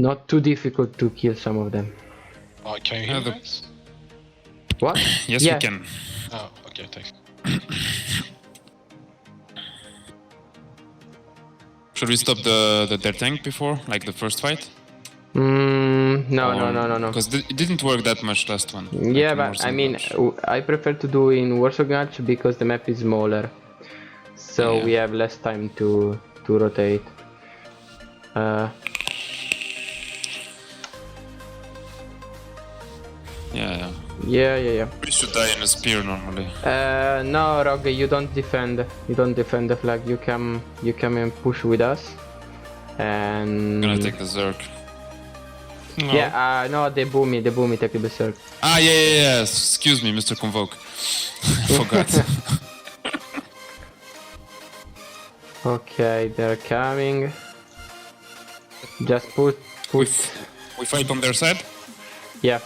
not too difficult to kill some of them. Oh, can you hear me, guys? What? Yes, we can. Oh, okay, thanks. Should we stop their tank before, like the first fight? No. Because it didn't work that much last one. Yeah, like but I mean, match. I prefer to do in Warsaw Match because the map is smaller, so Yeah. we have less time to rotate. Yeah. We should die in a spear normally. No, Rog, you don't defend. You don't defend the flag. You come and push with us. And I'm gonna take the Zerg. No. yeah, no, the boomy take the berserk. Ah, yeah. Excuse me, Mr. Convoke. I forgot. Okay, they're coming. Just put. We fight on their side? Yeah.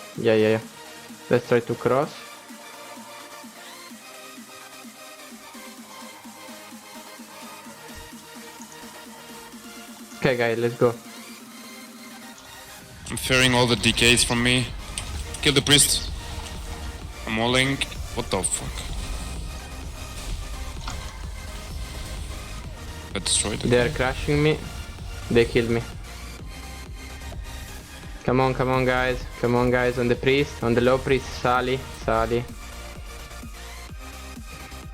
Let's try to cross. Okay, guys, let's go. I'm fearing all the DKs from me. Kill the priest. I'm walling. What the fuck? I destroyed it. They're crashing me. They killed me. Come on, guys. Come on, guys. On the priest. On the low priest. Sally.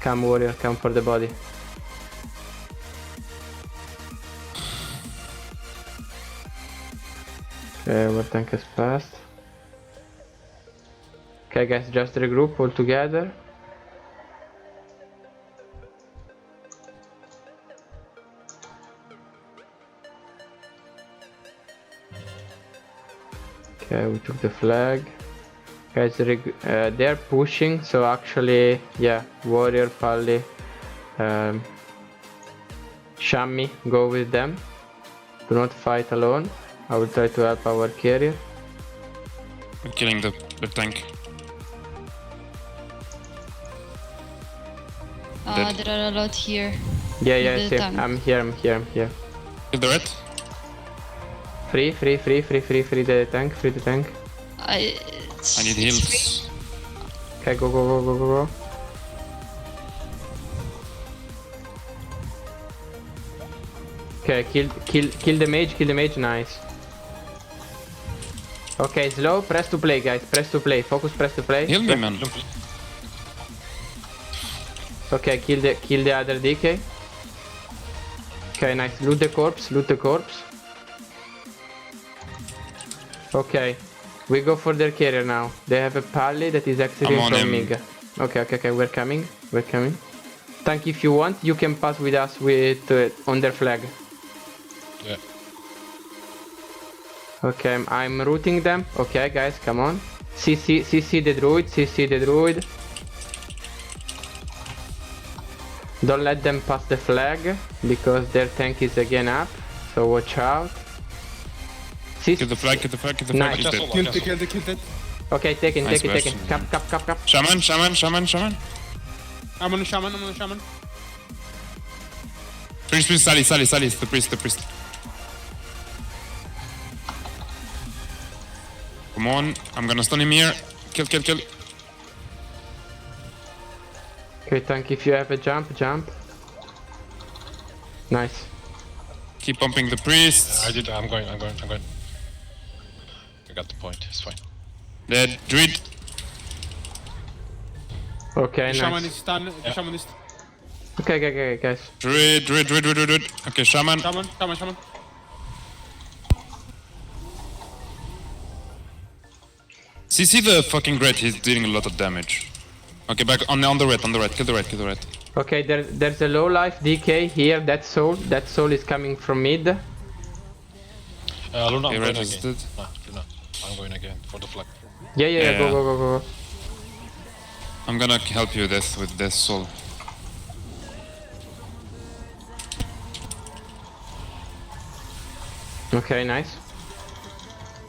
Come, warrior. Come for the body. Okay, our tank has passed. Okay, guys. Just regroup all together. Okay, we took the flag. Guys, they're pushing, so actually, yeah, warrior, Pally, Shammy, go with them. Do not fight alone. I will try to help our carrier. I'm killing the tank. There are a lot here. Yeah, With see, the tank. I'm here. Kill the red. Free the tank. I need heals. Okay, go. Okay, kill the mage, nice. Okay, slow, press to play, guys, focus, press to play. Heal me, man. Okay, kill the other DK. Okay, nice, loot the corpse. Okay, we go for their carrier now. They have a Pally that is exiting I'm on from him. Mig. Okay, we're coming. Tank, if you want, you can pass with us with on their flag. Yeah. Okay, I'm routing them. Okay, guys, come on. CC the Druid. Don't let them pass the flag, because their tank is again up, so watch out. Kill the flag. Nice. He's dead. Killed it. Okay, taken. Nice Cap. Shaman. I'm on a shaman. Priest, Sally, the priest. Come on, I'm gonna stun him here. Kill. Okay, tank, if you have a jump. Nice. Keep pumping the priest. I did. I'm going. I got the point. It's fine. Dead. Druid. Okay, Shaman nice. is stunned. Shaman is Okay, guys. Druid. Okay, shaman. shaman. See the fucking red, he's dealing a lot of damage. Okay, back on the red, kill the red. Okay, there's a low life DK here. That soul is coming from mid. Luna, I'm Okay, going red again. is dead. Luna, I'm going again for the flag. Yeah, go. I'm gonna help you with this soul. Okay, nice.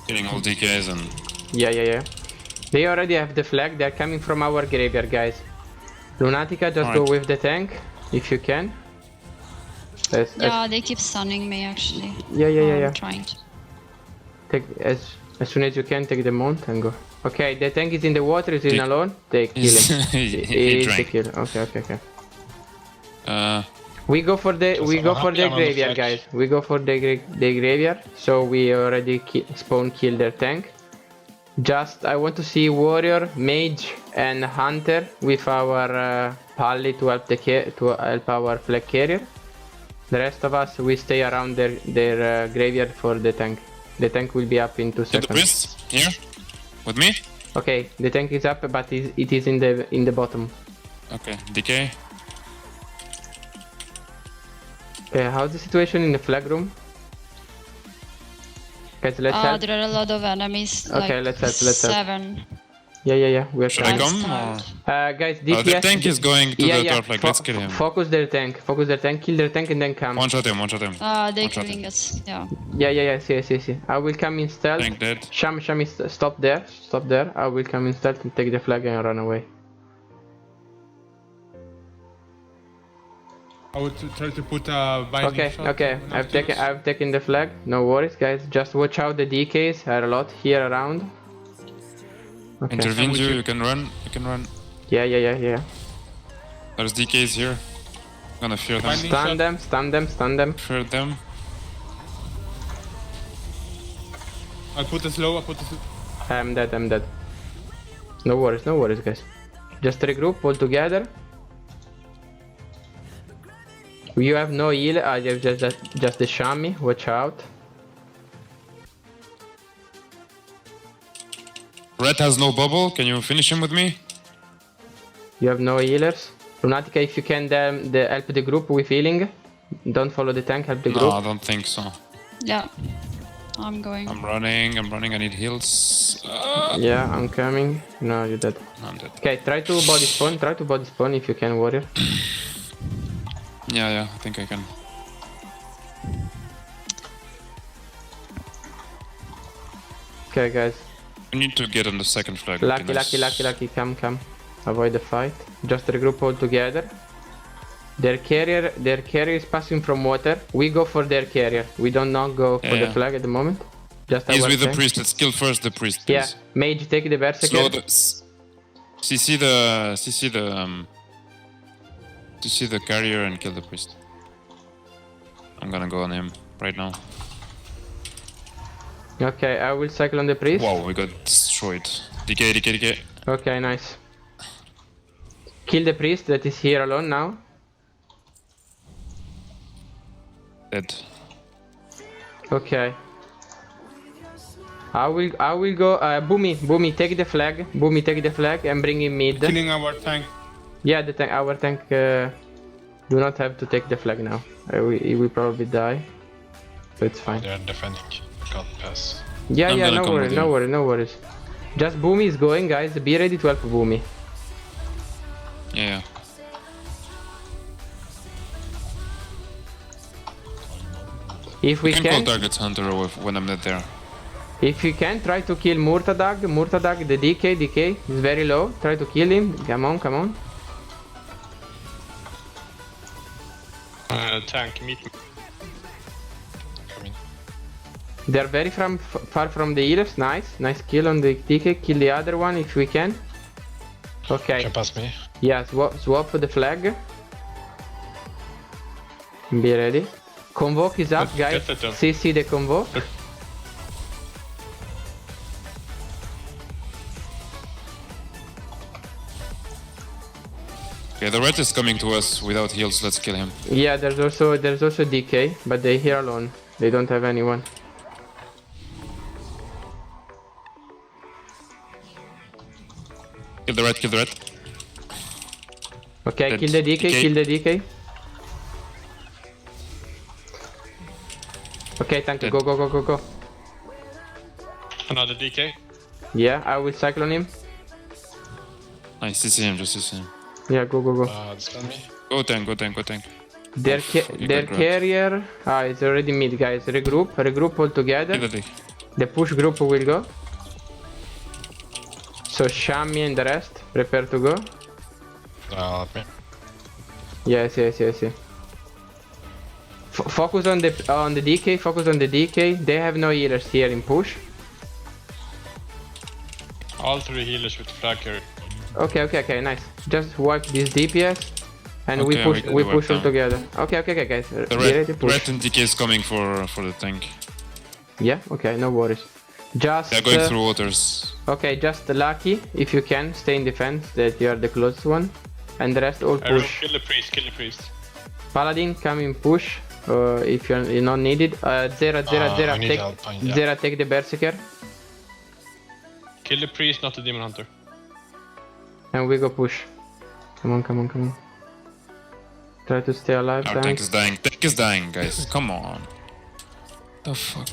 Killing all DKs and... Yeah. They already have the flag. They're coming from our graveyard, guys. Lunatica, just go with the tank, if you can. Yeah, they keep stunning me actually. Yeah. I'm trying to. Take as soon as you can, take the mount and go. Okay, the tank is in the water, is in alone. They kill him. he Easy drank. kill. Okay. Uh, We go for the I'm on the graveyard, flag. guys. We go for the graveyard. So we already spawn kill their tank. Just I want to see warrior, mage, and hunter with our pally to help help our flag carrier. The rest of us we stay around their graveyard for the tank. The tank will be up in 2 kill the seconds. priest here with me. Okay, the tank is up, but it is in the bottom. Okay, decay. Okay, how's the situation in the flag room? Guys, let's help. There are a lot of enemies. Okay, like let's help, let's help. 7. Yeah. We're Should I trying. come or? Guys, The DPS. tank is going to the top flag. Let's Fo- kill him. Focus their tank. Kill their tank, and then come. One shot him. They're One shot killing him. us. Yeah. Yeah. See. I will come in stealth. Tank dead. Sham, stop there. I will come in stealth and take the flag and run away. I would try to put a binding shot. Okay. on I've taken the flag. No worries, guys. Just watch out. The DKs are a lot here around. Okay. Intervenes you. You can run. You can run. Yeah. There's DKs here. Gonna fear them. Binding Stun them. Fear them. I put a slow. I'm dead. No worries, guys. Just regroup all together. You have no heal. You have just the Shami. Watch out. Red has no bubble. Can you finish him with me? You have no healers. Lunatica, if you can help the group with healing. Don't follow the tank, help the No, group. I don't think so. Yeah. I'm going. I'm running. I need heals. Yeah, I'm coming. No, you're dead. I'm dead. Okay, try to body spawn if you can, warrior. Yeah, I think I can. Okay, guys. We need to get on the second flag. Lucky. Come. Avoid the fight. Just regroup all together. Their carrier is passing from water. We go for their carrier. We don't not go for the Yeah. flag at the moment. Just He's our with the tank. priest. Let's kill first the priest, Yeah, please. mage, take the berserker. Slow the... CC the carrier and kill the priest. I'm gonna go on him right now. Okay, I will cycle on the priest. Wow, we got destroyed. DK. Okay, nice. Kill the priest that is here alone now. Dead. Okay. I will go. Boomy, take the flag. Boomy, take the flag and bring him mid. Killing our tank. Yeah, our tank do not have to take the flag now. He will probably die, so it's fine. They're defending. Can't pass. Yeah, I'm gonna no come with worries, you. no worries. Just Boomy is going, guys. Be ready to help Boomy. Yeah. If we We can call can, targets hunter when I'm not there. if you can, try to kill Murtadag. The DK is very low. Try to kill him. Come on. Tank, meet me. Coming. They're very far from the healers. Nice kill on the DK. Kill the other one if we can. Okay. Can pass me. Yeah, swap for the flag. Be ready. Convoke is up, guys. Get it. CC the convoke. Okay, the red is coming to us without heals. Let's kill him. Yeah, there's also DK, but they're here alone. They don't have anyone. Kill the red. Okay, Dead. kill the DK. Okay, tank, Dead. go. Another DK. Yeah, I will cyclone him. Nice, CC him, just CC him. Yeah, go. Stun me. Go tank. Their you got grabbed. carrier. It's already mid, guys. Regroup all together. Kill the dick. The push group will go. So Shami and the rest, prepare to go. Let me. Yes. Focus on the DK. Focus on the DK. They have no healers here in push. All 3 healers with flag carry. Okay, nice. Just wipe this DPS, and Okay, we can push wipe all down. together. Okay, guys. The Be ready to red, push. red and DK is coming for the tank. Yeah. Okay, no worries. Just. They're going through waters. Okay, just lucky if you can stay in defense that you are the closest one, and the rest all Everyone push. kill the priest, kill the priest. Paladin, come in push. If you're not needed. Zera, I need help, yeah. Zera, take the berserker, Kill the priest, not the demon hunter. and we go push. Come on. Try to stay alive, Our tank. tank is dying. Tank is dying, guys. Come on. The fuck?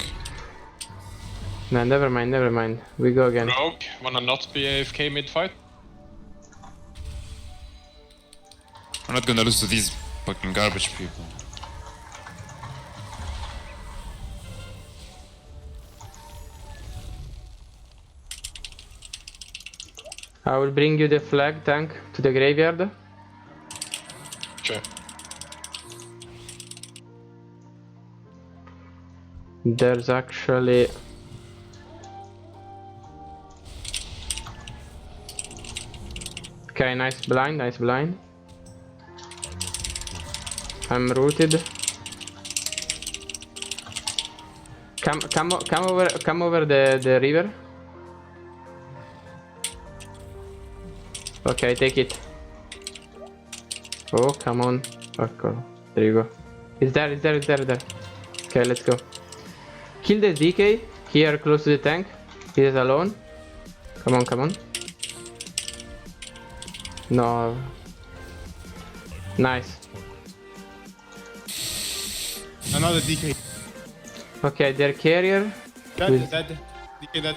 No, never mind. We go again. Rogue, wanna not be AFK mid-fight? We're not gonna lose to these fucking garbage people. I will bring you the flag tank to the graveyard. Sure. There's actually... Okay, nice blind. I'm rooted. Come over the river. Okay, take it. Oh, come on. Okay, there you go. It's there. Okay, let's go. Kill the DK here close to the tank. He is alone. Come on. No. Nice. Another DK. Okay, their carrier. Dead. DK dead.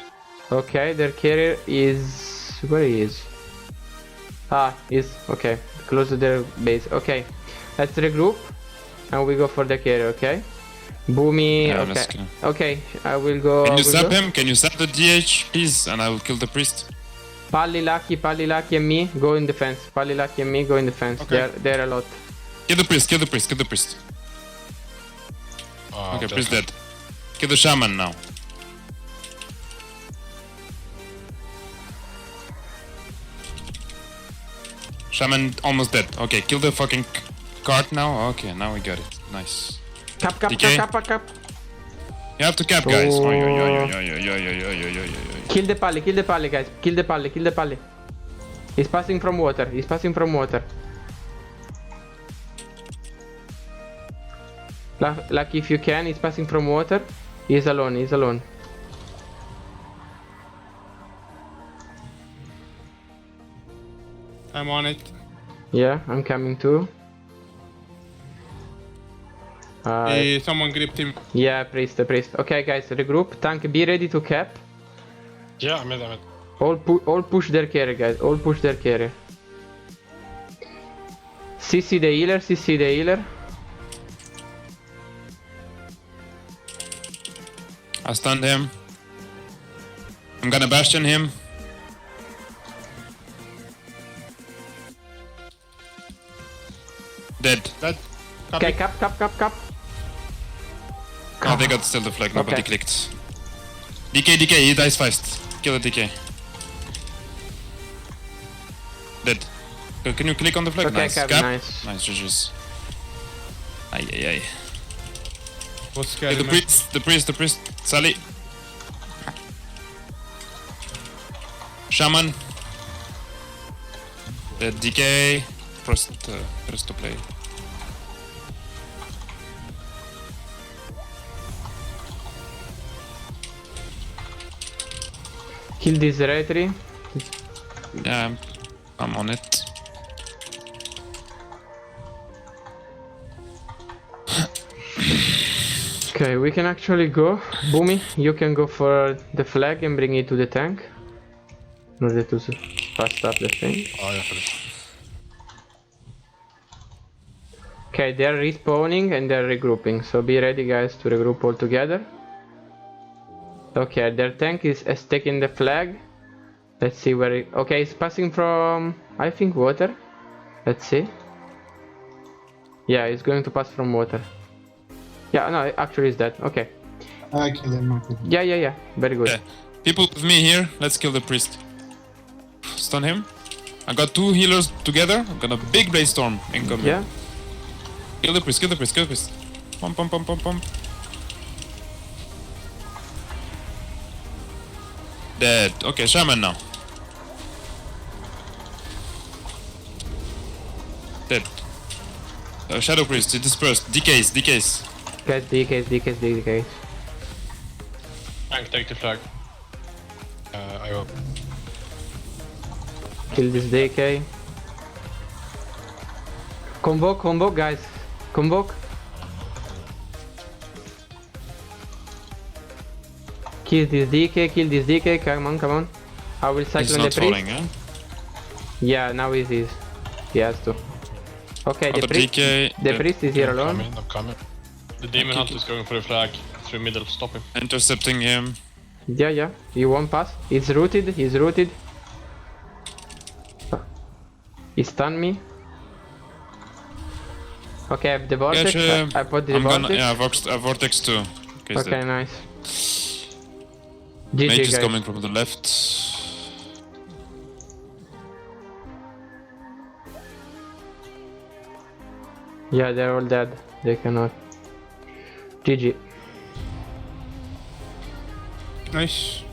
Okay, their carrier is... Where he is? Is... Okay, close to their base. Okay, let's regroup. And we go for the carrier, okay? Boomy, Yeah, okay. let's go. Okay, I will go... Can you will zap go. him? Can you zap the DH, please? And I will kill the priest. Pally Lucky and me go in defense. Pally Lucky and me go in defense. Okay. They're a lot. Kill the priest. Oh, Okay, dead. priest dead. Kill the shaman now. Shaman almost dead. Okay, kill the fucking cart now. Okay, now we got it. Nice. Cap. You have to cap, guys. Oh. Kill Kill the Pally, guys. Kill the Pally. He's passing from water. Lucky if you can, he's passing from water. He's alone. I'm on it. Yeah, I'm coming too. Someone gripped him. Yeah, priest. Okay, guys, regroup. Tank, be ready to cap. Yeah, I'm in. All push their carry, guys. All push their carry. CC the healer. I stunned him. I'm gonna bastion him. Dead. Dead. Okay, cap. Oh, they got still the flag. Nobody Okay. clicked. DK, he dies fast. Kill the DK. Dead. Can you click on the flag? Okay, Nice. Cap, Cap. nice. Nice, GG's. Ay. Was scary. The priest. Sally. Shaman. The DK. Press to play. Kill this retry. Yeah, I'm on it. Okay, we can actually go. Boomy, you can go for the flag and bring it to the tank. In order to fast up the thing. Oh, yeah, for this. Okay, they're respawning and they're regrouping. So be ready, guys, to regroup all together. Okay, their tank is taking the flag. Let's see where it... Okay, it's passing from... I think water. Let's see. Yeah, it's going to pass from water. Yeah, no, actually he's dead. Okay. I killed him. Okay. Yeah. Very good. Yeah. People with me here, let's kill the priest. Stun him. I got 2 healers together. I got a big blaze storm incoming. Yeah. Kill the priest, kill the priest, kill the priest. Pump, pump, pump, pump, pump. Dead. Okay, shaman now. Dead. Shadow priest, he dispersed. DKs. Guys, DKs. Tank, take the flag. I hope. Kill this DK. Convoke, guys. Convoke. Kill this DK. Come on. I will He's cyclone the not priest. falling, eh? Yeah, now he is. He has to. Okay, Other DK. the priest is here alone. I'm coming. The demon hunter is going for the flag through middle. Stop him. Intercepting him. Yeah. He won't pass. He's rooted. He stunned me. Okay, I have the vortex. I put the I'm vortex. gonna, yeah, vortex too. Okay, he's Okay, dead. nice. Mage GG, is guys. coming from the left. Yeah, they're all dead. They cannot. GG. Nice.